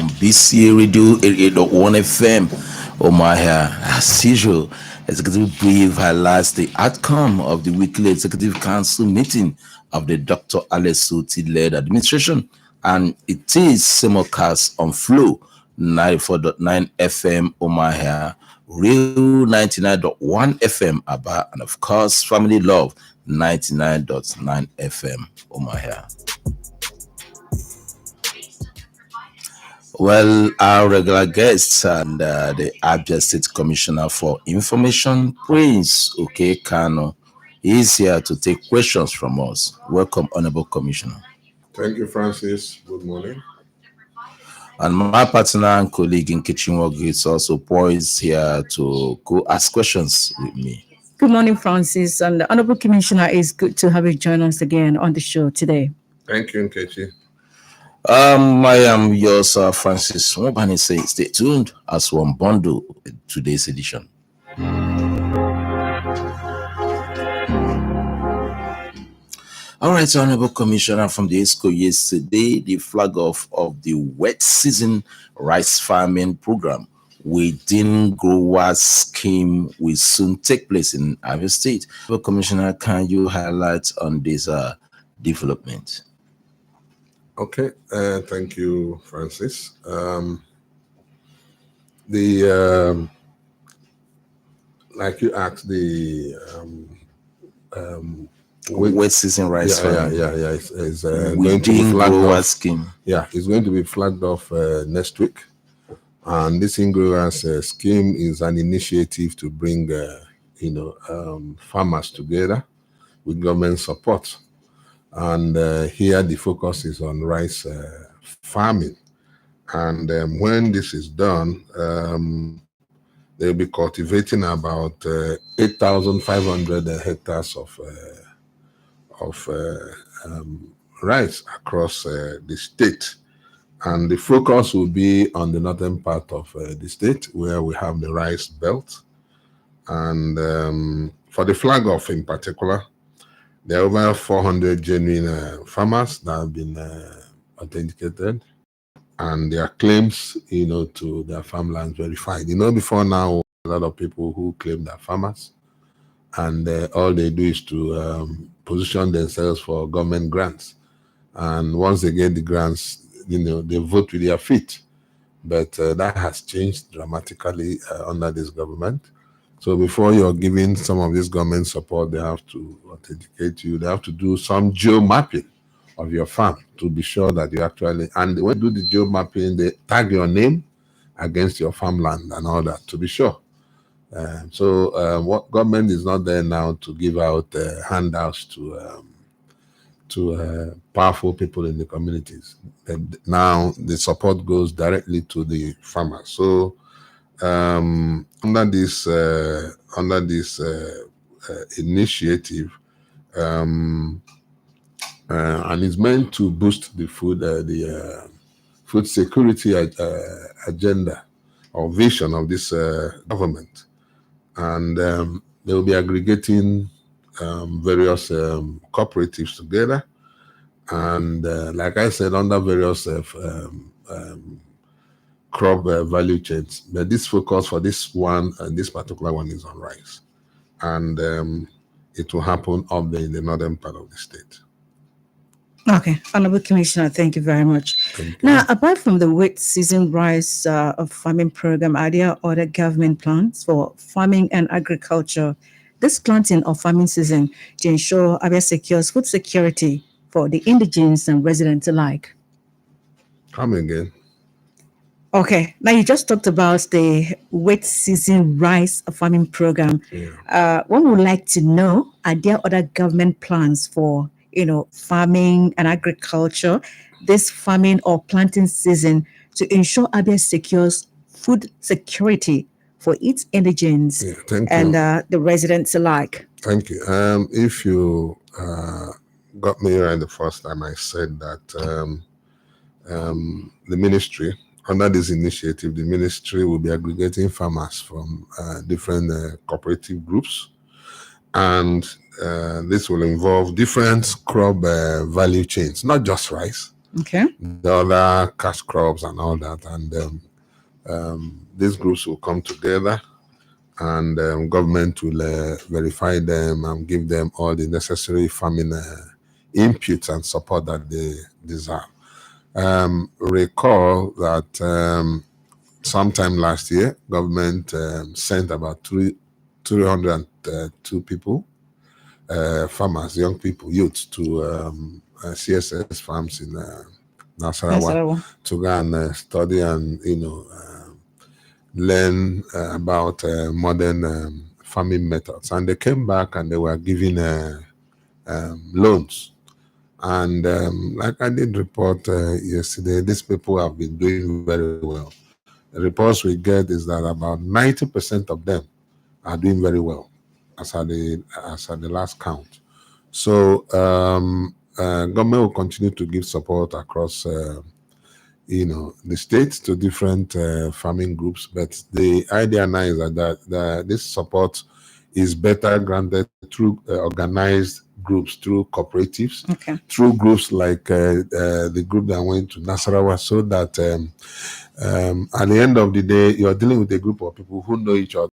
on BCA Radio 88.1 FM. Omahia, as usual, Executive Brief highlights the outcome of the weekly Executive Council meeting of the Dr. Alex Soti-led administration, and it is simulcast on Flow 94.9 FM Omahia, Real 99.1 FM Aba, and of course, Family Love 99.9 FM Omahia. Well, our regular guests and the Abia State Commissioner for Information, Prince Okekano, is here to take questions from us. Welcome, Honorable Commissioner. Thank you, Francis. Good morning. And my partner and colleague in Kitchenwog is also poised here to go ask questions with me. Good morning, Francis. And Honorable Commissioner, it's good to have you join us again on the show today. Thank you, Nkechi. I am yours, Francis Mobani. Say, stay tuned as one bundle today's edition. All right, Honorable Commissioner, from the ESCO yesterday, the flag off of the wet season rice farming program within growers scheme will soon take place in Abia State. Honorable Commissioner, can you highlight on this development? Okay, thank you, Francis. Like you asked, the wet season rice farming. It's going to be flagged off. Scheme. Yeah, it's going to be flagged off next week. And this in-growers scheme is an initiative to bring, farmers together with government support. And here the focus is on rice farming. And when this is done, they'll be cultivating about 8,500 hectares of rice across the state. And the focus will be on the northern part of the state, where we have the rice belt. And for the flag off in particular, there are over 400 genuine farmers that have been authenticated, and their claims, to their farmlands verified. Before now, a lot of people who claim they're farmers, and all they do is to position themselves for government grants. And once they get the grants, they vote with their feet. But that has changed dramatically under this government. So before you're giving some of this government support, they have to authenticate you. They have to do some geo-mapping of your farm to be sure that you actually, and when you do the geo-mapping, they tag your name against your farmland and all that to be sure. What government is not there now to give out handouts to powerful people in the communities. And now the support goes directly to the farmers. So under this initiative, and it's meant to boost the food security agenda or vision of this government, and they will be aggregating various cooperatives together, and like I said, under various crop value chains. But this focus for this one and this particular one is on rice, and it will happen up there in the northern part of the state. Okay, Honorable Commissioner, thank you very much. Now, apart from the wet season rice farming program, are there other government plans for farming and agriculture this planting or farming season to ensure Abia secures food security for the indigenes and residents alike? Come again. Okay, now you just talked about the wet season rice farming program. Yeah. One would like to know, are there other government plans for farming and agriculture this farming or planting season to ensure Abia secures food security for its indigenes and the residents alike? Thank you. If you got me right the first time, I said that the ministry, under this initiative, the ministry will be aggregating farmers from different cooperative groups, and this will involve different crop value chains, not just rice, Okay. the other cash crops and all that. And these groups will come together, and government will verify them and give them all the necessary farming inputs and support that they deserve. Recall that sometime last year, government sent about 302 people, farmers, young people, youths, to CSS farms in Nasarawa Nasarawa. to go and study and learn about modern farming methods. And they came back and they were giving loans. And like I did report yesterday, these people have been doing very well. The reports we get is that about 90% of them are doing very well as at the last count. So government will continue to give support across the states to different farming groups, but the idea now is that this support is better granted through organized groups, through cooperatives, Okay. through groups like the group that went to Nasarawa, so that at the end of the day, you're dealing with a group of people who know each other.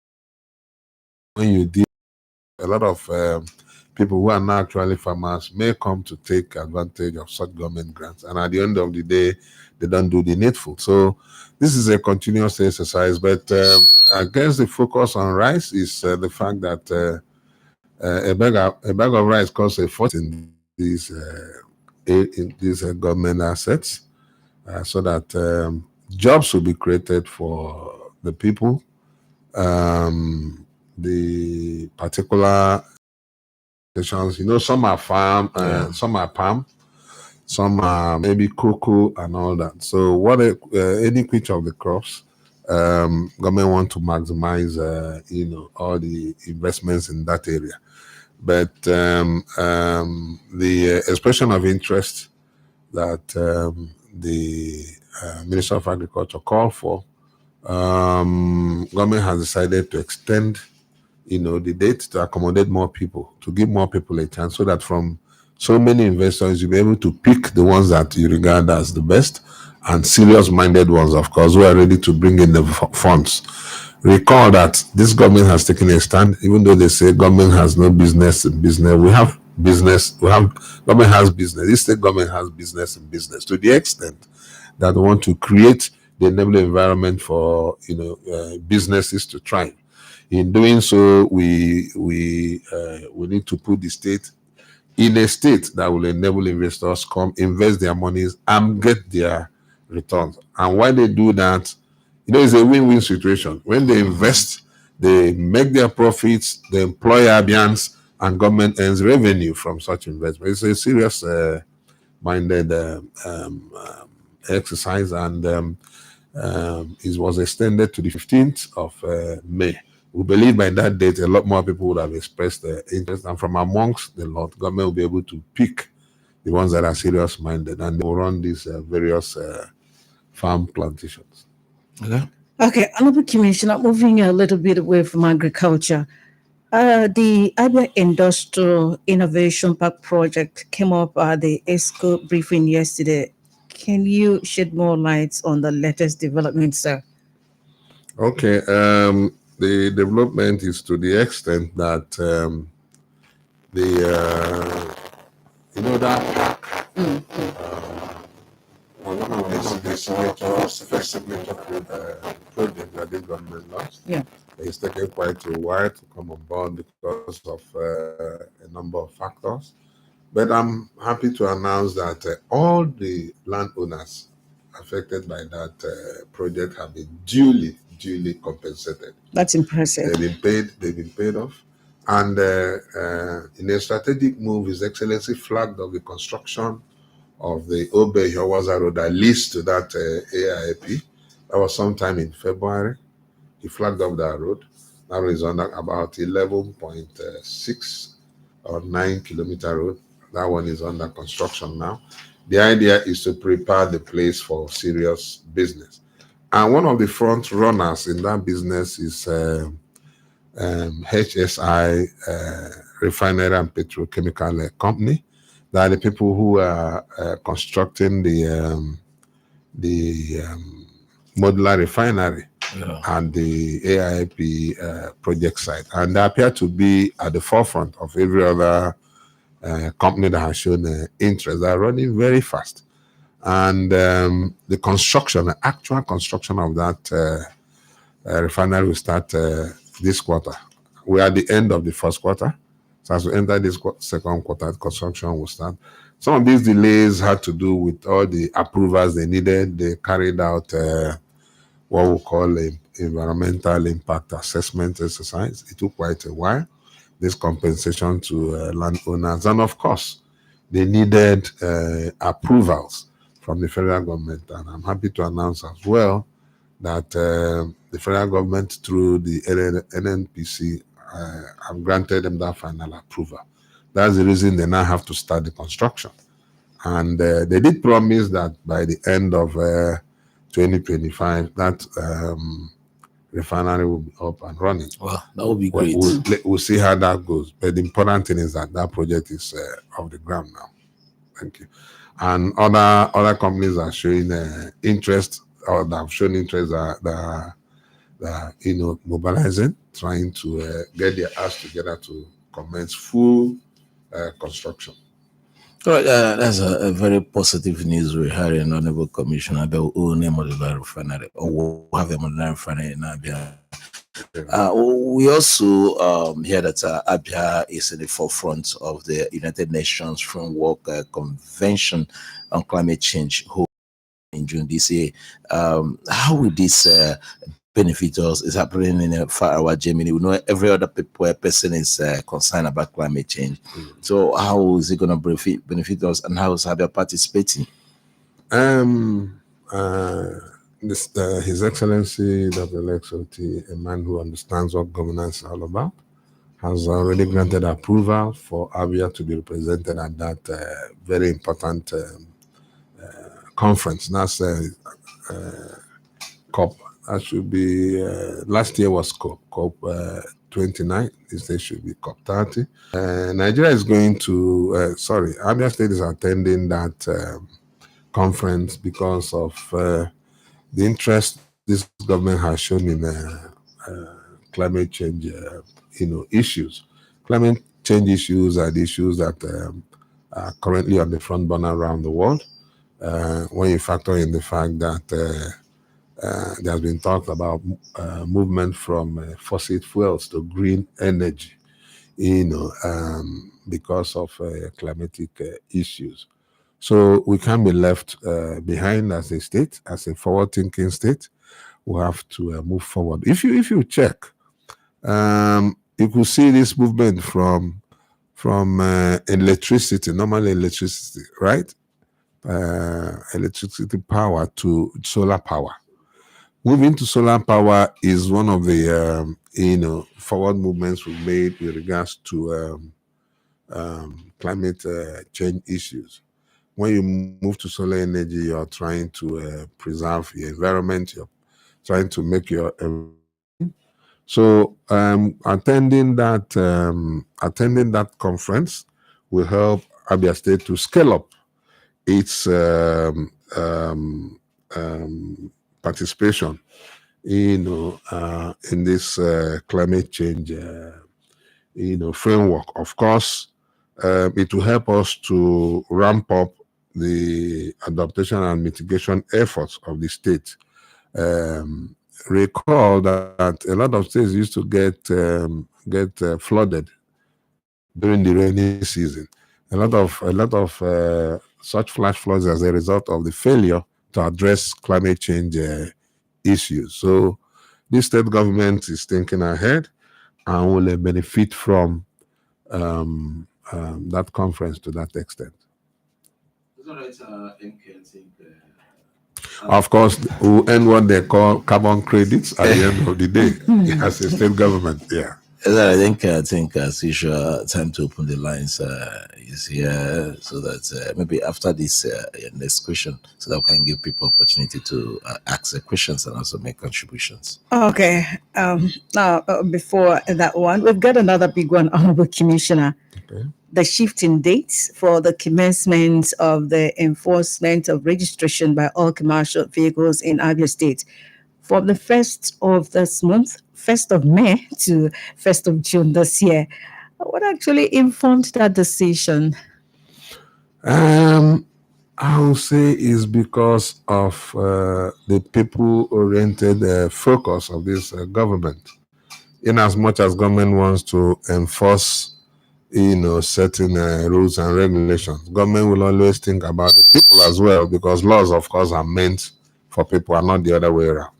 When you deal with a lot of people who are not actually farmers may come to take advantage of such government grants, and at the end of the day, they don't do the needful. So this is a continuous exercise, but I guess the focus on rice is the fact that a bag of rice costs a fortune in these government assets, so that jobs will be created for the people. The particular stations, some are farm, some are palm, some are maybe cocoa and all that. So what any which of the crops, government want to maximize all the investments in that area. But the expression of interest that the Minister of Agriculture called for, government has decided to extend the date to accommodate more people, to give more people a chance, so that from so many investors, you'll be able to pick the ones that you regard as the best, and serious-minded ones, of course, who are ready to bring in the funds. Recall that this government has taken a stand, even though they say government has no business in business. We have business. Government has business. This state government has business in business, to the extent that we want to create the enabling environment for businesses to thrive. In doing so, we need to put the state in a state that will enable investors come invest their monies and get their returns. And while they do that, it's a win-win situation. When they invest, they make their profits, they employ Abians, and government earns revenue from such investment. It's a serious minded exercise, and it was extended to the 15th of May. We believe by that date, a lot more people would have expressed their interest, and from amongst the lot, government will be able to pick the ones that are serious-minded, and they will run these various farm plantations. Okay, Honorable Commissioner, moving a little bit away from agriculture. The Abia Industrial Innovation Park project came up at the ESCO briefing yesterday. Can you shed more light on the latest development, sir? Okay. The development is to the extent that that one of the first signature project that the government launched. Yeah. It's taken quite a while to come on board because of a number of factors. But I'm happy to announce that all the landowners affected by that project have been duly compensated. That's impressive. They've been paid off. And in a strategic move, His Excellency flagged off the construction of the Obe Hiawaza Road that leads to that AIP. That was sometime in February. He flagged off that road. That road is on about 11.6 or 9 kilometer road. That one is under construction now. The idea is to prepare the place for serious business. And one of the front runners in that business is HSI Refinery and Petrochemical Company. They are the people who are constructing the modular refinery and the AIP project site, and they appear to be at the forefront of every other company that has shown interest. They are running very fast, and the construction, the actual construction of that refinery will start this quarter. We are at the end of the first quarter, so as we enter this second quarter, construction will start. Some of these delays had to do with all the approvals they needed. They carried out what we call an environmental impact assessment exercise. It took quite a while. This compensation to landowners, and of course, they needed approvals from the federal government. And I'm happy to announce as well that the federal government, through the NNPC, have granted them that final approval. That's the reason they now have to start the construction. And they did promise that by the end of 2025, that refinery will be up and running. Well, that would be great. We'll see how that goes. But the important thing is that that project is off the ground now. Thank you. And other companies are showing interest, or that have shown interest, that mobilizing, trying to get their ass together to commence full construction. All right, that's a very positive news. We had an honorable commissioner about modular refinery, or we'll have a modular refinery in Abia. We also hear that Abia is in the forefront of the United Nations Framework Convention on Climate Change in June this year. How will this benefit us? Is happening in a faraway Germany. We know every other person is concerned about climate change. So how is it going to benefit us, and how is Abia participating? His Excellency Dr. Lex Oti, a man who understands what governance is all about, has already granted approval for Abia to be represented at that very important conference. That's COP. That should be, last year was COP 29. This year should be COP 30. Nigeria is going to, Abia State is attending that conference because of the interest this government has shown in climate change, issues. Climate change issues are the issues that are currently on the front burner around the world. When you factor in the fact that there's been talked about movement from fossil fuels to green energy, because of climatic issues. So we can't be left behind as a state, as a forward-thinking state. We have to move forward. If you check, you could see this movement from electricity, normal electricity, right? Electricity power to solar power. Moving to solar power is one of the forward movements we've made with regards to climate change issues. When you move to solar energy, you're trying to preserve your environment. You're trying to make your so attending that conference will help Abia State to scale up its participation, in this climate change, framework. Of course, it will help us to ramp up the adaptation and mitigation efforts of the state. Recall that a lot of states used to get flooded during the rainy season. A lot of such flash floods as a result of the failure to address climate change issues. So this state government is thinking ahead and will benefit from that conference to that extent. Of course, we'll end what they call carbon credits at the end of the day as a state government. Yeah. I think as usual, time to open the lines is here, so that maybe after this next question, so that we can give people opportunity to ask the questions and also make contributions. Okay. Now, before that one, we've got another big one, Honorable Commissioner. Okay. the shifting dates for the commencement of the enforcement of registration by all commercial vehicles in Abia State from the 1st of this month, 1st of May to 1st of June this year. What actually informed that decision? I would say is because of the people-oriented focus of this government. In as much as government wants to enforce, certain rules and regulations, government will always think about the people as well, because laws, of course, are meant for people and not the other way around.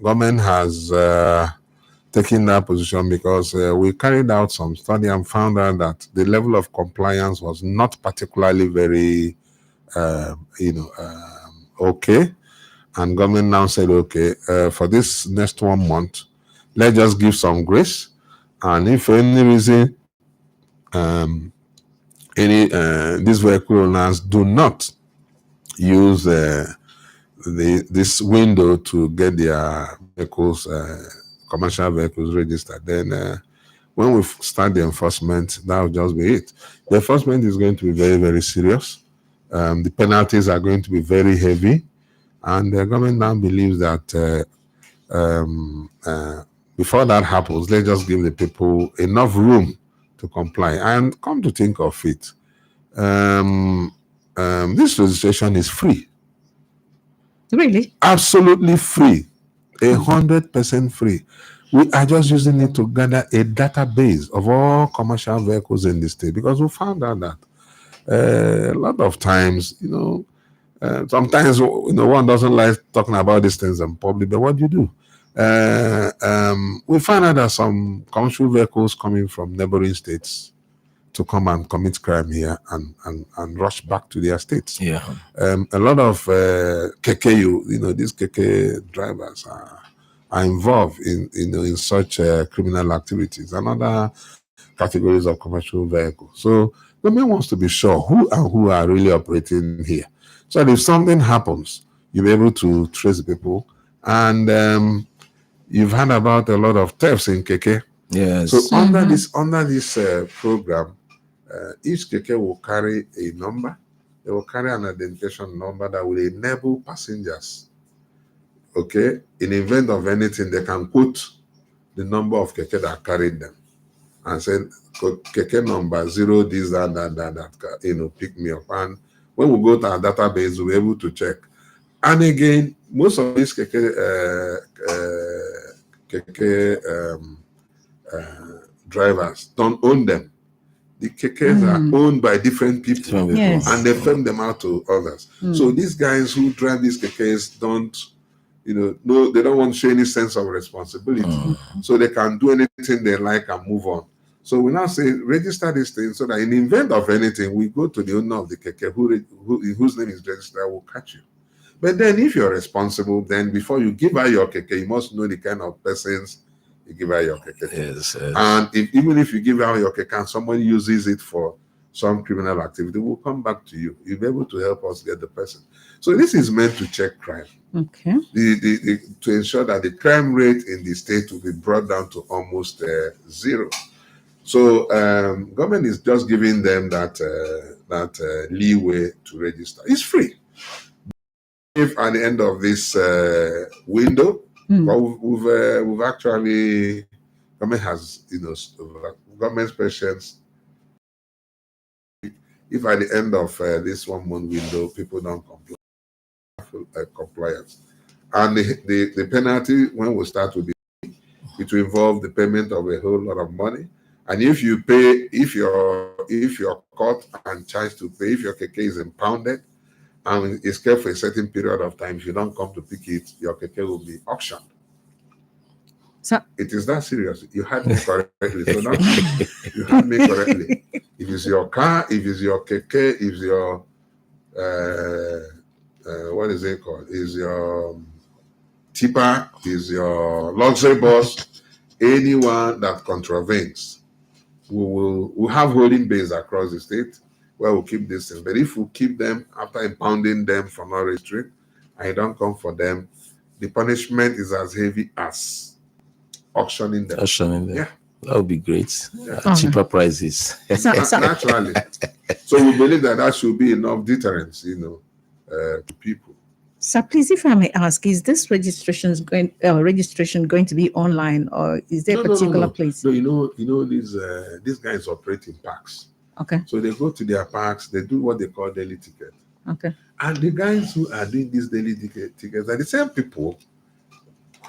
Government has taken that position because we carried out some study and found out that the level of compliance was not particularly very, okay. And government now said, okay, for this next 1 month, let's just give some grace. And if for any reason, these vehicle owners do not use this window to get their vehicles, commercial vehicles registered, then when we start the enforcement, that will just be it. The enforcement is going to be very, very serious. The penalties are going to be very heavy. And the government now believes that before that happens, let's just give the people enough room to comply. And come to think of it, this registration is free. Really? Absolutely free. 100% free. We are just using it to gather a database of all commercial vehicles in the state, because we found out that a lot of times, sometimes one doesn't like talking about these things in public, but what do you do? We find out that some commercial vehicles coming from neighboring states to come and commit crime here and rush back to their states. Yeah. A lot of KKU, these KK drivers are involved in such criminal activities and other categories of commercial vehicles. So the government wants to be sure who are really operating here. So that if something happens, you'll be able to trace the people. And you've heard about a lot of thefts in KK. Yes. So under this program, each KK will carry a number. They will carry an identification number that will enable passengers, okay, in the event of anything, they can quote the number of KK that carried them and say, KK number 0, this, that, pick me up. And when we go to our database, we'll be able to check. And again, most of these KK drivers don't own them. The KKs are owned by different people, Yes. and they firm them out to others. So these guys who drive these KKs don't, they don't want to show any sense of responsibility. So they can do anything they like and move on. So we now say, register this thing so that in the event of anything, we go to the owner of the KK whose name is registered, will catch you. But then if you're responsible, then before you give out your KK, you must know the kind of persons you give out your KK to. Yes. And even if you give out your KK and somebody uses it for some criminal activity, we'll come back to you. You'll be able to help us get the person. So this is meant to check crime. Okay. To ensure that the crime rate in the state will be brought down to almost zero. So government is just giving them that leeway to register. It's free. If at the end of this window, well, we've actually, government has, government's patience. If at the end of this 1 month window, people don't comply, compliance, and the penalty when we start with it will involve the payment of a whole lot of money. And if you pay, if you're caught and charged to pay, if your KK is impounded and it's kept for a certain period of time, if you don't come to pick it, your KK will be auctioned. So it is that serious. You had me correctly. So now you had me correctly. If it's your car, if it's your KK, if it's your what is it called? Is your tipper, is your luxury bus, anyone that contravenes, we'll have holding bays across the state where we'll keep these things. But if we keep them after impounding them for no restrict, and you don't come for them, the punishment is as heavy as auctioning them. Auctioning them. Yeah. That would be great. Okay. Cheaper prices. Naturally. So we believe that should be enough deterrence, to people. So please, if I may ask, is this registration going to be online, or is there a particular place? No, these guys operate in parks. Okay. So they go to their parks, they do what they call daily ticket. Okay. And the guys who are doing these daily tickets are the same people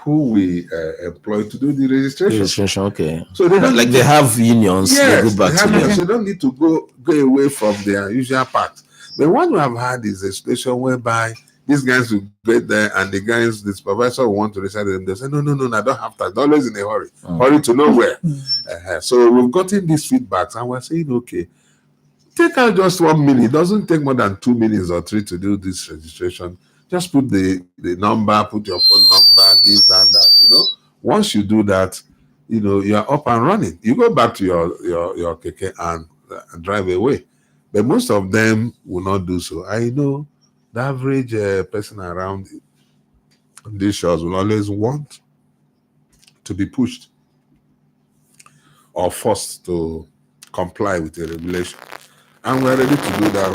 who we employ to do the registration. Okay. So they don't like they have unions. Yes, they go back to unions. them. They don't need to go away from their usual paths. But what we have had is a situation whereby these guys will get there, and the supervisor will want to register them. They say, no, I don't have time. They're always in a hurry. Hurry to nowhere. So we've gotten these feedbacks, and we're saying, okay, take out just 1 minute. It doesn't take more than 2 minutes or 3 to do this registration. Just put the number, put your phone number, this, that. Once you do that, you're up and running. You go back to your keke and drive away. But most of them will not do so. I know the average person around these shores will always want to be pushed or forced to comply with the regulation. And we're ready to do that.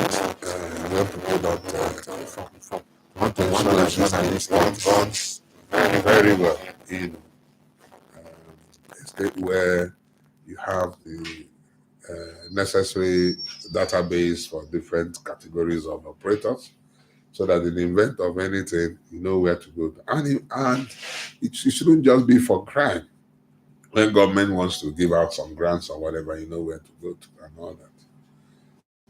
We have to put that want to ensure that this runs very well in a state where you have the necessary database for different categories of operators, so that in the event of anything, you know where to go. And it shouldn't just be for crime. When government wants to give out some grants or whatever, you know where to go to and all that.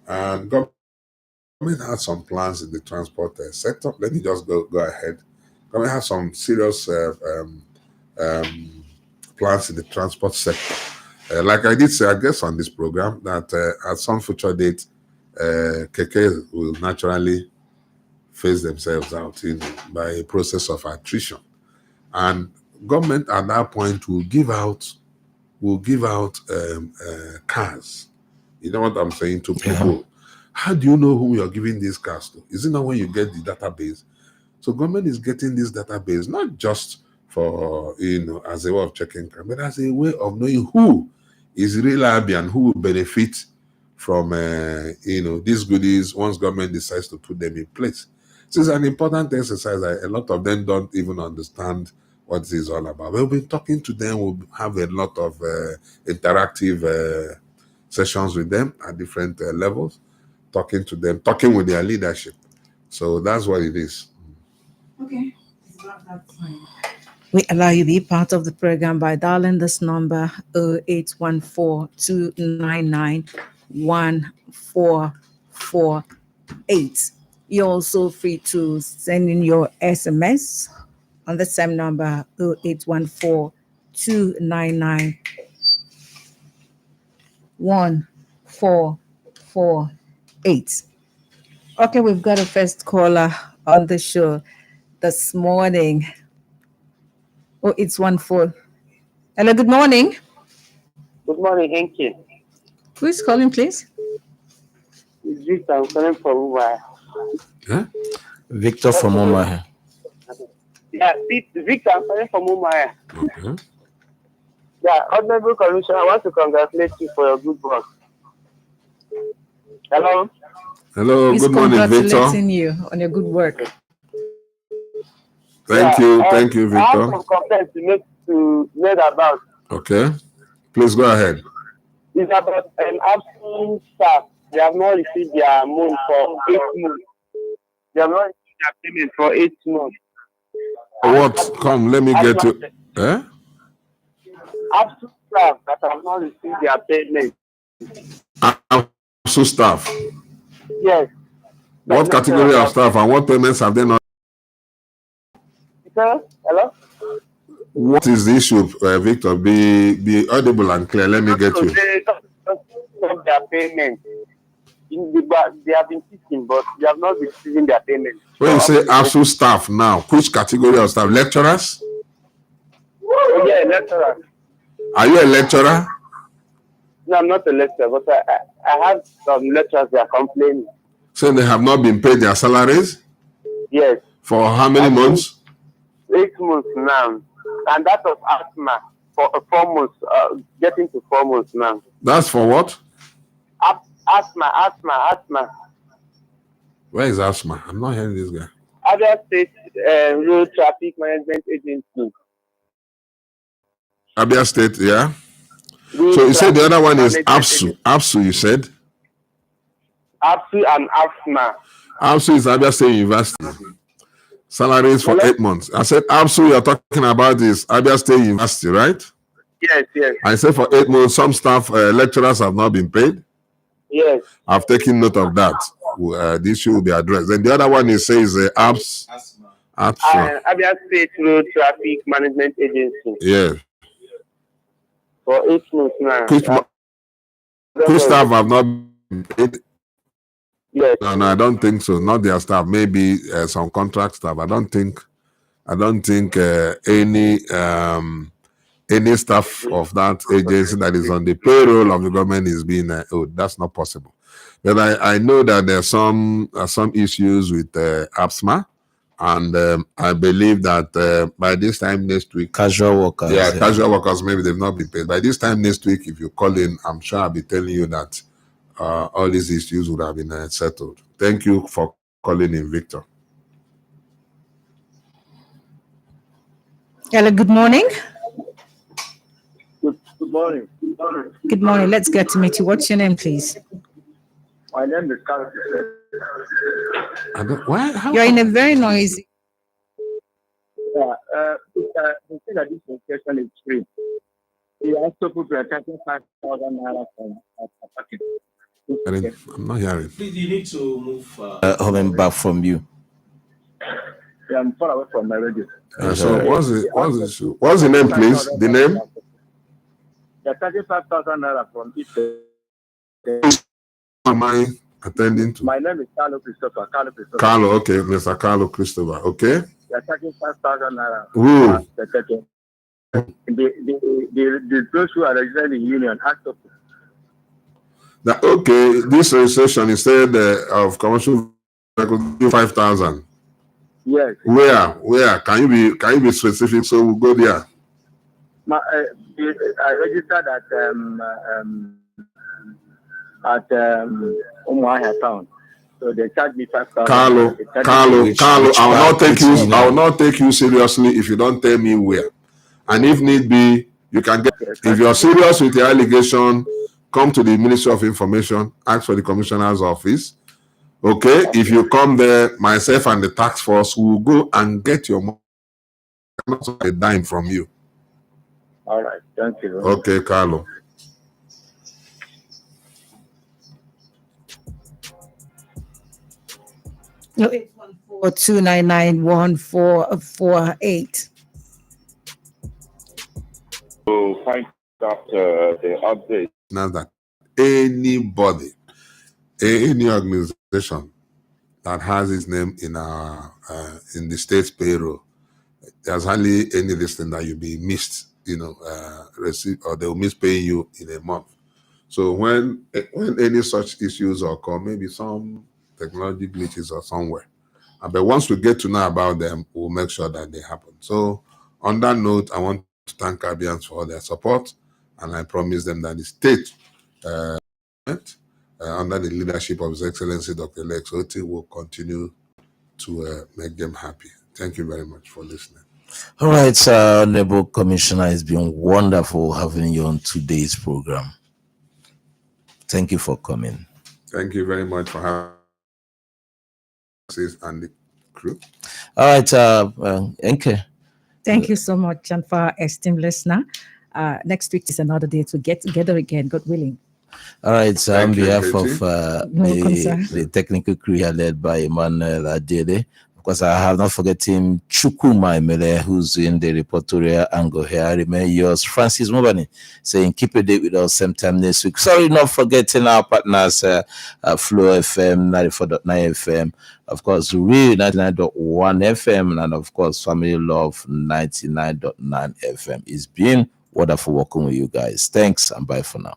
And government has some plans in the transport sector. Let me just go ahead. Government has some serious plans in the transport sector. Like I did say, I guess, on this program, that at some future date, keke will naturally phase themselves out by a process of attrition. And government at that point will give out cars. You know what I'm saying, to people. Yeah. How do you know who you're giving these cars to? Is it not when you get the database? So government is getting this database not just for as a way of checking, but as a way of knowing who is reliable and who will benefit from these goodies once government decides to put them in place. So it's an important exercise that a lot of them don't even understand what this is all about. We'll be talking to them. We'll have a lot of interactive sessions with them at different levels, talking to them, talking with their leadership. So that's what it is. Okay. We allow you to be part of the program by dialing this number 0814-299-1448. You're also free to send in your SMS on the same number 0814-299-1448. Okay, we've got a first caller on the show this morning. 0814. Hello, good morning. Good morning, thank you. Who is calling, please? It's Victor. I'm calling from Umaya. Huh? Victor from Umaya. Yeah, Victor. I'm calling from Umaya. Okay. Yeah, Honorable Commissioner, I want to congratulate you for your good work. Hello. Hello. He's good morning, Victor. Congratulating you on your good work. Thank you, Victor. I have some complaints to make about. Okay, please go ahead. It's about an absent staff. They have not received their money for 8 months. They have not received their payment for 8 months. What? Come, let me get to. Eh? Absent staff that have not received their payment. Absent staff. Yes. What category of staff and what payments have they not? Sir, hello. What is the issue, Victor? Be audible and clear. Let me get you. They don't have their payment. They have been teaching, but they have not been receiving their payment. When you say absent staff now, which category of staff? Lecturers? Oh, yeah, lecturer. Are you a lecturer? No, I'm not a lecturer, but I have some lecturers that are complaining. So they have not been paid their salaries? Yes. For how many months? 8 months now. And that was asthma. for 4 months. Getting to 4 months now. That's for what? Asthma. Where is asthma? I'm not hearing this guy. Other state road traffic management agency. Abia State, yeah. Road So you said the other one is traffic APSU. management APSU, you said? agency. APSU and asthma. APSU is Abia State University. Salaries for Hello? 8 months. I said APSU you're talking about is Abia State University, right? Yes. I said for 8 months, some staff, lecturers have not been paid. Yes. I've taken note of that. The issue will be addressed. Then the other one is says APSU. Abia State Road Traffic Management Agency. Yeah. For 8 months now. Which staff have not been paid? Yes. No, I don't think so. Not their staff. Maybe some contract staff. I don't think any staff of that agency that is on the payroll of the government is being owed. That's not possible. But I know that there's some issues with APSMA, and I believe that by this time next week, Casual workers. casual workers, maybe they've not been paid. By this time next week, if you call in, I'm sure I'll be telling you that all these issues would have been settled. Thank you for calling in, Victor. Hello, good morning. Good morning. Good morning. Let's get to meet you. What's your name, please? My name is Carlos. You're in a very noisy. Yeah, the thing that this location is free. He also put 35,000 naira from package. I'm not hearing. Please, you need to move Holland back from you. Yeah, I'm far away from my radio. So what's the issue? What's the name, please? The name? The 35,000 naira from each. Am I attending to? My name is Carlo Christopher. Carlo, okay, Mr. Carlo Christopher, okay. They're charging 5,000 naira. Who? The those who are registered in union asked us. Okay, this registration instead of commercial vehicle 5,000. Yes. Where? Can you be specific? So we'll go there. I registered at Umuahia town. So they charged me 5,000. Carlo, I will not take you seriously if you don't tell me where. And if need be, you can get. If you're serious with the allegation, come to the Ministry of Information, ask for the Commissioner's office. Okay, if you come there, myself and the task force will go and get your money, not a dime from you. All right, thank you. Okay, Carlo. No, 814-299-1448. To find out the update. Now that anybody, any organization that has its name in our in the state's payroll, there's hardly any listing that you'll be missed, receive, or they'll miss paying you in a month. So when any such issues occur, maybe some technology glitches or somewhere, but once we get to know about them, we'll make sure that they happen. So on that note, I want to thank Abians for their support, and I promise them that the state under the leadership of His Excellency Dr. Lex Oti will continue to make them happy. Thank you very much for listening. All right, sir. Honorable Commissioner, it's been wonderful having you on today's program. Thank you for coming. Thank you very much for having us and the crew. All right, Enke. Thank you so much, and for our esteemed listener. Next week is another day to get together again, God willing. All right, so on behalf of concern. the technical crew here led by Emmanuel Adede, of course, I have not forgotten Chukuma Emele, who's in the reportorial angle here. I remain yours, Francis Mobani, saying keep a date with us same time next week. Sorry, not forgetting our partners, Flow FM, 94.9 FM, of course, Real 99.1 FM, and of course, Family Love 99.9 FM. It's been wonderful working with you guys. Thanks, and bye for now.